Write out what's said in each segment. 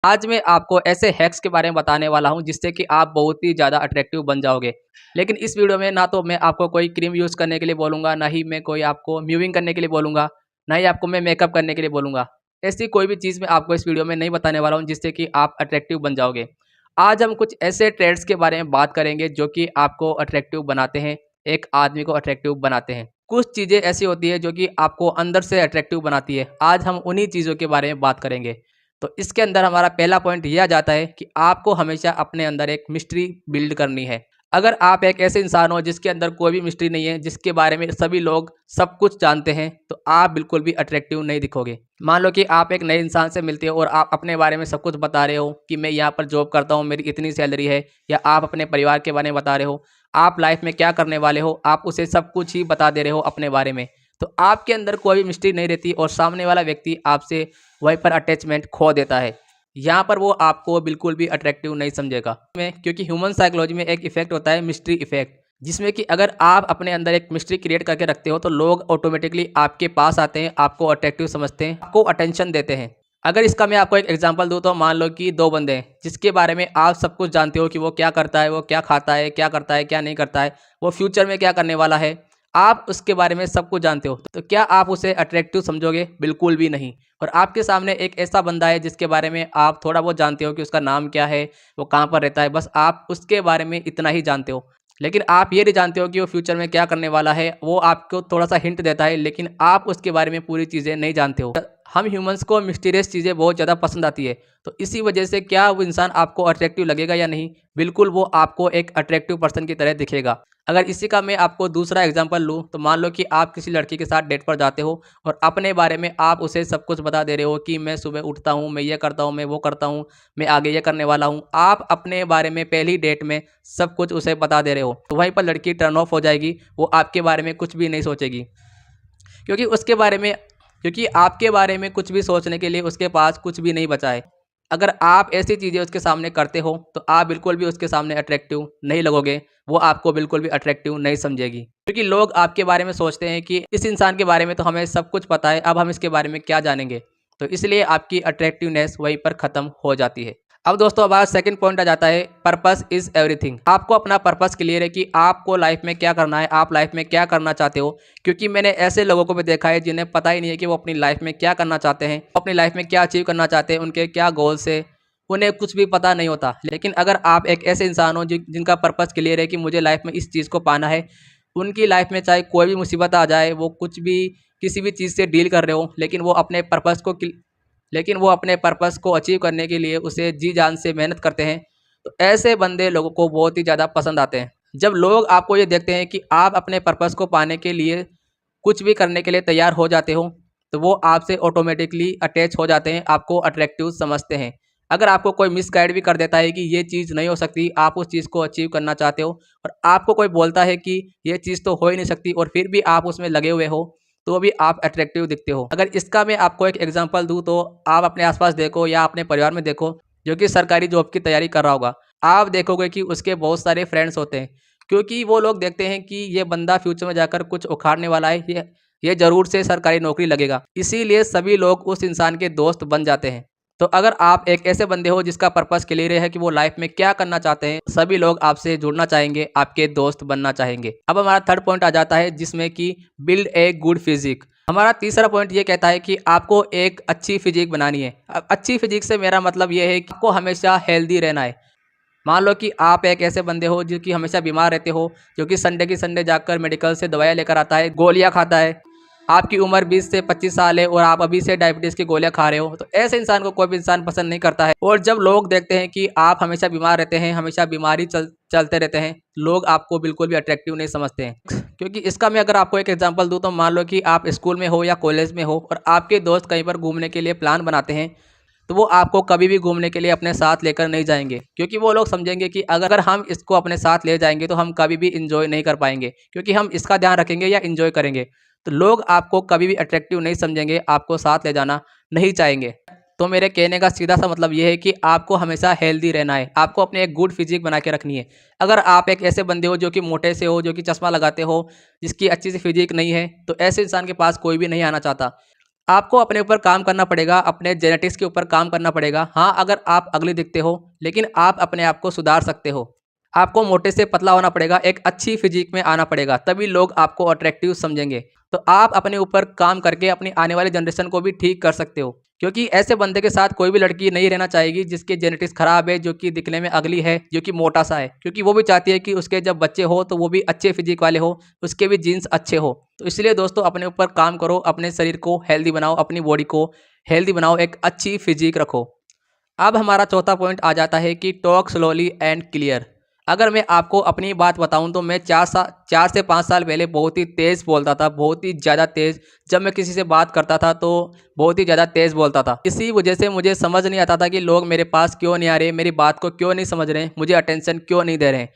आज मैं आपको ऐसे हैक्स के बारे में बताने वाला हूं जिससे कि आप बहुत ही ज़्यादा अट्रैक्टिव बन जाओगे। लेकिन इस वीडियो में ना तो मैं आपको कोई क्रीम यूज़ करने के लिए बोलूँगा, ना ही मैं कोई आपको म्यूविंग करने के लिए बोलूँगा, ना ही आपको मैं मेकअप करने के लिए बोलूँगा। ऐसी कोई भी चीज़ मैं आपको इस वीडियो में नहीं बताने वाला हूँ जिससे कि आप अट्रैक्टिव बन जाओगे। आज हम कुछ ऐसे ट्रेड्स के बारे में बात करेंगे जो कि आपको अट्रैक्टिव बनाते हैं, एक आदमी को अट्रैक्टिव बनाते हैं। कुछ चीज़ें ऐसी होती है जो कि आपको अंदर से अट्रैक्टिव बनाती है। आज हम उन्हीं चीज़ों के बारे में बात करेंगे। तो इसके अंदर हमारा पहला पॉइंट ये आ जाता है कि आपको हमेशा अपने अंदर एक मिस्ट्री बिल्ड करनी है। अगर आप एक ऐसे इंसान हो जिसके अंदर कोई भी मिस्ट्री नहीं है, जिसके बारे में सभी लोग सब कुछ जानते हैं, तो आप बिल्कुल भी अट्रैक्टिव नहीं दिखोगे। मान लो कि आप एक नए इंसान से मिलते हो और आप अपने बारे में सब कुछ बता रहे हो कि मैं यहाँ पर जॉब करता हूँ, मेरी इतनी सैलरी है, या आप अपने परिवार के बारे में बता रहे हो, आप लाइफ में क्या करने वाले हो, आप उसे सब कुछ ही बता दे रहे हो अपने बारे में। तो आपके अंदर कोई भी मिस्ट्री नहीं रहती और सामने वाला व्यक्ति आपसे वहीं पर अटैचमेंट खो देता है। यहाँ पर वो आपको बिल्कुल भी अट्रैक्टिव नहीं समझेगा में, क्योंकि ह्यूमन साइकोलॉजी में एक इफेक्ट होता है मिस्ट्री इफेक्ट, जिसमें कि अगर आप अपने अंदर एक मिस्ट्री क्रिएट करके रखते हो तो लोग ऑटोमेटिकली आपके पास आते हैं, आपको अट्रैक्टिव समझते हैं, आपको अटेंशन देते हैं। अगर इसका मैं आपको एक एग्जांपल दूं तो मान लो कि दो बंदे हैं जिसके बारे में आप सब कुछ जानते हो कि वो क्या करता है, वो क्या खाता है, क्या करता है, क्या नहीं करता है, वो फ्यूचर में क्या करने वाला है, आप उसके बारे में सब कुछ जानते हो, तो क्या आप उसे अट्रैक्टिव समझोगे? बिल्कुल भी नहीं। और आपके सामने एक ऐसा बंदा है जिसके बारे में आप थोड़ा बहुत जानते हो कि उसका नाम क्या है, वो कहाँ पर रहता है, बस आप उसके बारे में इतना ही जानते हो। लेकिन आप ये नहीं जानते हो कि वो फ्यूचर में क्या करने वाला है। वो आपको थोड़ा सा हिंट देता है, लेकिन आप उसके बारे में पूरी चीज़ें नहीं जानते हो। हम ह्यूमंस को मिस्टीरियस चीज़ें बहुत ज़्यादा पसंद आती है, तो इसी वजह से क्या वो इंसान आपको अट्रैक्टिव लगेगा या नहीं? बिल्कुल, वो आपको एक अट्रैक्टिव पर्सन की तरह दिखेगा। अगर इसी का मैं आपको दूसरा एग्जांपल लूँ तो मान लो कि आप किसी लड़की के साथ डेट पर जाते हो और अपने बारे में आप उसे सब कुछ बता दे रहे हो कि मैं सुबह उठता हूँ, मैं ये करता हूँ, मैं वो करता हूँ, मैं आगे ये करने वाला हूँ। आप अपने बारे में पहली डेट में सब कुछ उसे बता दे रहे हो, तो वहीं पर लड़की टर्न ऑफ हो जाएगी। वो आपके बारे में कुछ भी नहीं सोचेगी, क्योंकि उसके बारे में क्योंकि आपके बारे में कुछ भी सोचने के लिए उसके पास कुछ भी नहीं बचा है। अगर आप ऐसी चीज़ें उसके सामने करते हो तो आप बिल्कुल भी उसके सामने अट्रैक्टिव नहीं लगोगे, वो आपको बिल्कुल भी अट्रैक्टिव नहीं समझेगी। क्योंकि लोग आपके बारे में सोचते हैं कि इस इंसान के बारे में तो हमें सब कुछ पता है, अब हम इसके बारे में क्या जानेंगे? तो इसलिए आपकी अट्रैक्टिवनेस वहीं पर ख़त्म हो जाती है। अब दोस्तों हमारा सेकंड पॉइंट आ जाता है, पर्पस इज़ एवरीथिंग। आपको अपना पर्पस क्लियर है कि आपको लाइफ में क्या करना है, आप लाइफ में क्या करना चाहते हो। क्योंकि मैंने ऐसे लोगों को भी देखा है जिन्हें पता ही नहीं है कि वो अपनी लाइफ में क्या करना चाहते हैं, अपनी लाइफ में क्या अचीव करना चाहते हैं, उनके क्या गोल्स है, उन्हें कुछ भी पता नहीं होता। लेकिन अगर आप एक ऐसे इंसान हो जिनका पर्पस क्लियर है कि मुझे लाइफ में इस चीज़ को पाना है, उनकी लाइफ में चाहे कोई भी मुसीबत आ जाए, वो कुछ भी किसी भी चीज़ से डील कर रहे हो, लेकिन वो अपने पर्पस को अचीव करने के लिए उसे जी जान से मेहनत करते हैं। तो ऐसे बंदे लोगों को बहुत ही ज़्यादा पसंद आते हैं। जब लोग आपको ये देखते हैं कि आप अपने पर्पस को पाने के लिए कुछ भी करने के लिए तैयार हो जाते हो, तो वो आपसे ऑटोमेटिकली अटैच हो जाते हैं, आपको अट्रैक्टिव समझते हैं। अगर आपको कोई मिसगाइड भी कर देता है कि ये चीज़ नहीं हो सकती, आप उस चीज़ को अचीव करना चाहते हो, और आपको कोई बोलता है कि ये चीज़ तो हो ही नहीं सकती, और फिर भी आप उसमें लगे हुए हो, तो भी आप अट्रैक्टिव दिखते हो। अगर इसका मैं आपको एक एग्जांपल दूँ तो आप अपने आसपास देखो या अपने परिवार में देखो, जो कि सरकारी जॉब की तैयारी कर रहा होगा, आप देखोगे कि उसके बहुत सारे फ्रेंड्स होते हैं, क्योंकि वो लोग देखते हैं कि ये बंदा फ्यूचर में जाकर कुछ उखाड़ने वाला है, ये ज़रूर से सरकारी नौकरी लगेगा। इसीलिए सभी लोग उस इंसान के दोस्त बन जाते हैं। तो अगर आप एक ऐसे बंदे हो जिसका पर्पस क्लियर है कि वो लाइफ में क्या करना चाहते हैं, सभी लोग आपसे जुड़ना चाहेंगे, आपके दोस्त बनना चाहेंगे। अब हमारा थर्ड पॉइंट आ जाता है जिसमें कि बिल्ड ए गुड फिजिक। हमारा तीसरा पॉइंट ये कहता है कि आपको एक अच्छी फिजिक बनानी है। अब अच्छी फिजिक से मेरा मतलब ये है कि आपको हमेशा हेल्दी रहना है। मान लो कि आप एक ऐसे बंदे हो जो कि हमेशा बीमार रहते हो, जो कि संडे की संडे जाकर मेडिकल से दवाइयाँ लेकर आता है, गोलियाँ खाता है। आपकी उम्र 20 से 25 साल है और आप अभी से डायबिटीज़ की गोलियाँ खा रहे हो, तो ऐसे इंसान को कोई भी इंसान पसंद नहीं करता है। और जब लोग देखते हैं कि आप हमेशा बीमार रहते हैं, हमेशा बीमारी चलते रहते हैं, लोग आपको बिल्कुल भी अट्रैक्टिव नहीं समझते हैं। क्योंकि इसका मैं अगर आपको एक एग्जांपल दूँ तो मान लो कि आप स्कूल में हो या कॉलेज में हो और आपके दोस्त कहीं पर घूमने के लिए प्लान बनाते हैं, तो वो आपको कभी भी घूमने के लिए अपने साथ लेकर नहीं जाएंगे, क्योंकि वो लोग समझेंगे कि अगर हम इसको अपने साथ ले जाएंगे तो हम कभी भी इंजॉय नहीं कर पाएंगे, क्योंकि हम इसका ध्यान रखेंगे या इंजॉय करेंगे। तो लोग आपको कभी भी अट्रैक्टिव नहीं समझेंगे, आपको साथ ले जाना नहीं चाहेंगे। तो मेरे कहने का सीधा सा मतलब ये है कि आपको हमेशा हेल्दी रहना है, आपको अपने एक गुड फिजिक बना के रखनी है। अगर आप एक ऐसे बंदे हो जो कि मोटे से हो, जो कि चश्मा लगाते हो, जिसकी अच्छी सी फिजिक नहीं है, तो ऐसे इंसान के पास कोई भी नहीं आना चाहता। आपको अपने ऊपर काम करना पड़ेगा, अपने जेनेटिक्स के ऊपर काम करना पड़ेगा। हाँ, अगर आप अगली दिखते हो, लेकिन आप अपने आप को सुधार सकते हो। आपको मोटे से पतला होना पड़ेगा, एक अच्छी फिजिक में आना पड़ेगा, तभी लोग आपको अट्रैक्टिव समझेंगे। तो आप अपने ऊपर काम करके अपनी आने वाली जनरेशन को भी ठीक कर सकते हो, क्योंकि ऐसे बंदे के साथ कोई भी लड़की नहीं रहना चाहेगी जिसके जेनेटिक्स खराब है, जो कि दिखने में अगली है, जो कि मोटा सा है, क्योंकि वो भी चाहती है कि उसके जब बच्चे हो तो वो भी अच्छे फिजिक वाले हो, उसके भी जीन्स अच्छे हो। तो इसलिए दोस्तों अपने ऊपर काम करो, अपने शरीर को हेल्दी बनाओ, अपनी बॉडी को हेल्दी बनाओ, एक अच्छी फिजिक रखो। अब हमारा चौथा पॉइंट आ जाता है कि टॉक स्लोली एंड क्लियर। अगर मैं आपको अपनी बात बताऊं तो मैं 4 से 5 साल पहले बहुत ही तेज़ बोलता था, बहुत ही ज़्यादा तेज़। जब मैं किसी से बात करता था तो बहुत ही ज़्यादा तेज़ बोलता था। इसी वजह से मुझे समझ नहीं आता था कि लोग मेरे पास क्यों नहीं आ रहे, मेरी बात को क्यों नहीं समझ रहे, मुझे अटेंशन क्यों नहीं दे रहे हैं।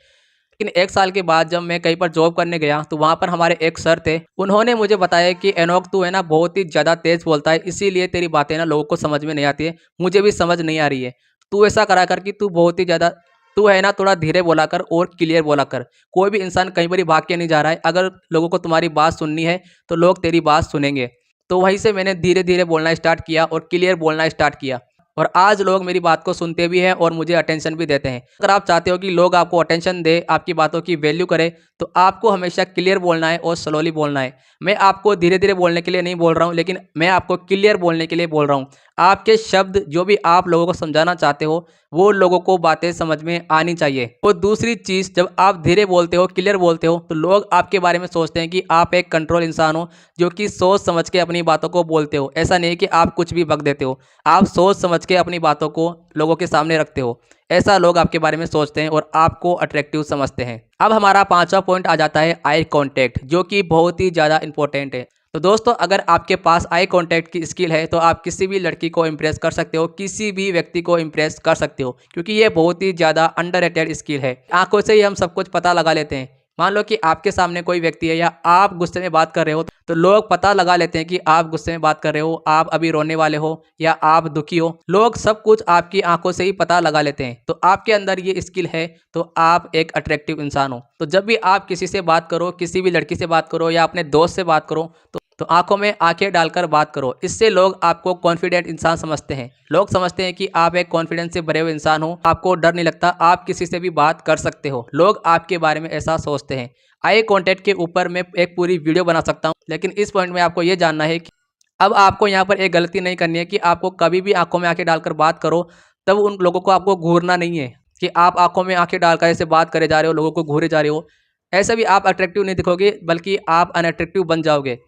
लेकिन 1 साल के बाद जब मैं कहीं पर जॉब करने गया तो वहाँ पर हमारे एक सर थे। उन्होंने मुझे बताया कि एनोक तू है ना बहुत ही ज़्यादा तेज़ बोलता है, इसीलिए तेरी बातें ना लोगों को समझ में नहीं आती है, मुझे भी समझ नहीं आ रही है। तू ऐसा करा कर कि तू बहुत ही ज़्यादा तू है ना थोड़ा धीरे बोला कर और क्लियर बोला कर। कोई भी इंसान कहीं पर ही भाग के नहीं जा रहा है, अगर लोगों को तुम्हारी बात सुननी है तो लोग तेरी बात सुनेंगे। तो वहीं से मैंने धीरे-धीरे बोलना स्टार्ट किया और क्लियर बोलना स्टार्ट किया। और आज लोग मेरी बात को सुनते भी हैं और मुझे अटेंशन भी देते हैं। अगर आप चाहते हो कि लोग आपको अटेंशन दें, आपकी बातों की वैल्यू करें, तो आपको हमेशा क्लियर बोलना है और स्लोली बोलना है। मैं आपको धीरे-धीरे बोलने के लिए नहीं बोल रहा हूँ, लेकिन मैं आपको क्लियर बोलने के लिए बोल रहा हूँ। आपके शब्द जो भी आप लोगों को समझाना चाहते हो, वो लोगों को बातें समझ में आनी चाहिए। और दूसरी चीज़, जब आप धीरे बोलते हो, क्लियर बोलते हो, तो लोग आपके बारे में सोचते हैं कि आप एक कंट्रोल इंसान हो, जो कि सोच समझ के अपनी बातों को बोलते हो। ऐसा नहीं है कि आप कुछ भी बक देते हो। आप सोच समझ के अपनी बातों को लोगों के सामने रखते हो। ऐसा लोग आपके बारे में सोचते हैं और आपको अट्रैक्टिव समझते हैं। अब हमारा 5वां पॉइंट आ जाता है आई कॉन्टैक्ट, जो कि बहुत ही ज़्यादा इंपॉर्टेंट है। तो दोस्तों अगर आपके पास आई कॉन्टैक्ट की स्किल है तो आप किसी भी लड़की को इम्प्रेस कर सकते हो, किसी भी व्यक्ति को इम्प्रेस कर सकते हो, क्योंकि ये बहुत ही ज़्यादा अंडररेटेड स्किल है। आंखों से ही हम सब कुछ पता लगा लेते हैं। मान लो कि आपके सामने कोई व्यक्ति है या आप गुस्से में बात कर रहे हो, तो लोग पता लगा लेते हैं कि आप गुस्से में बात कर रहे हो, आप अभी रोने वाले हो या आप दुखी हो। लोग सब कुछ आपकी आंखों से ही पता लगा लेते हैं। तो आपके अंदर ये स्किल है तो आप एक अट्रैक्टिव इंसान हो। तो जब भी आप किसी से बात करो, किसी भी लड़की से बात करो या अपने दोस्त से बात करो, तो आंखों में आंखें डालकर बात करो। इससे लोग आपको कॉन्फिडेंट इंसान समझते हैं। लोग समझते हैं कि आप एक कॉन्फिडेंस से भरे हुए इंसान हो, आपको डर नहीं लगता, आप किसी से भी बात कर सकते हो। लोग आपके बारे में ऐसा सोचते हैं। आई कॉन्टैक्ट के ऊपर मैं एक पूरी वीडियो बना सकता हूँ, लेकिन इस पॉइंट में आपको ये जानना है कि अब आपको यहाँ पर एक गलती नहीं करनी है कि आपको कभी भी आंखों में आंखें डालकर बात करो, तब उन लोगों को आपको घूरना नहीं है कि आप आंखों में आंखें डालकर ऐसे बात करे जा रहे हो, लोगों को घूरे जा रहे हो। ऐसे भी आप अट्रैक्टिव नहीं दिखोगे, बल्कि आप अनअट्रैक्टिव बन जाओगे।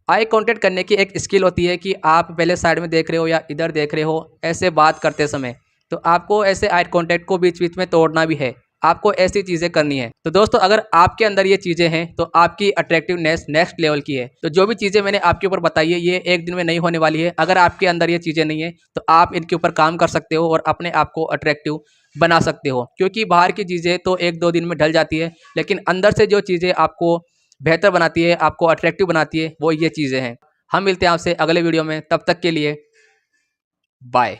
आई कॉन्टैक्ट करने की एक स्किल होती है कि आप पहले साइड में देख रहे हो या इधर देख रहे हो ऐसे बात करते समय। तो आपको ऐसे आई कॉन्टैक्ट को बीच बीच में तोड़ना भी है, आपको ऐसी चीज़ें करनी है। तो दोस्तों अगर आपके अंदर ये चीज़ें हैं तो आपकी अट्रैक्टिवनेस नेक्स्ट लेवल की है। तो जो भी चीज़ें मैंने आपके ऊपर बताई है ये एक दिन में नहीं होने वाली है। अगर आपके अंदर ये चीज़ें नहीं है तो आप इनके ऊपर काम कर सकते हो और अपने आप को अट्रैक्टिव बना सकते हो, क्योंकि बाहर की चीज़ें तो 1-2 दिन में ढल जाती है, लेकिन अंदर से जो चीज़ें आपको बेहतर बनाती है, आपको अट्रैक्टिव बनाती है, वो ये चीज़ें हैं। हम मिलते हैं आपसे अगले वीडियो में, तब तक के लिए बाय।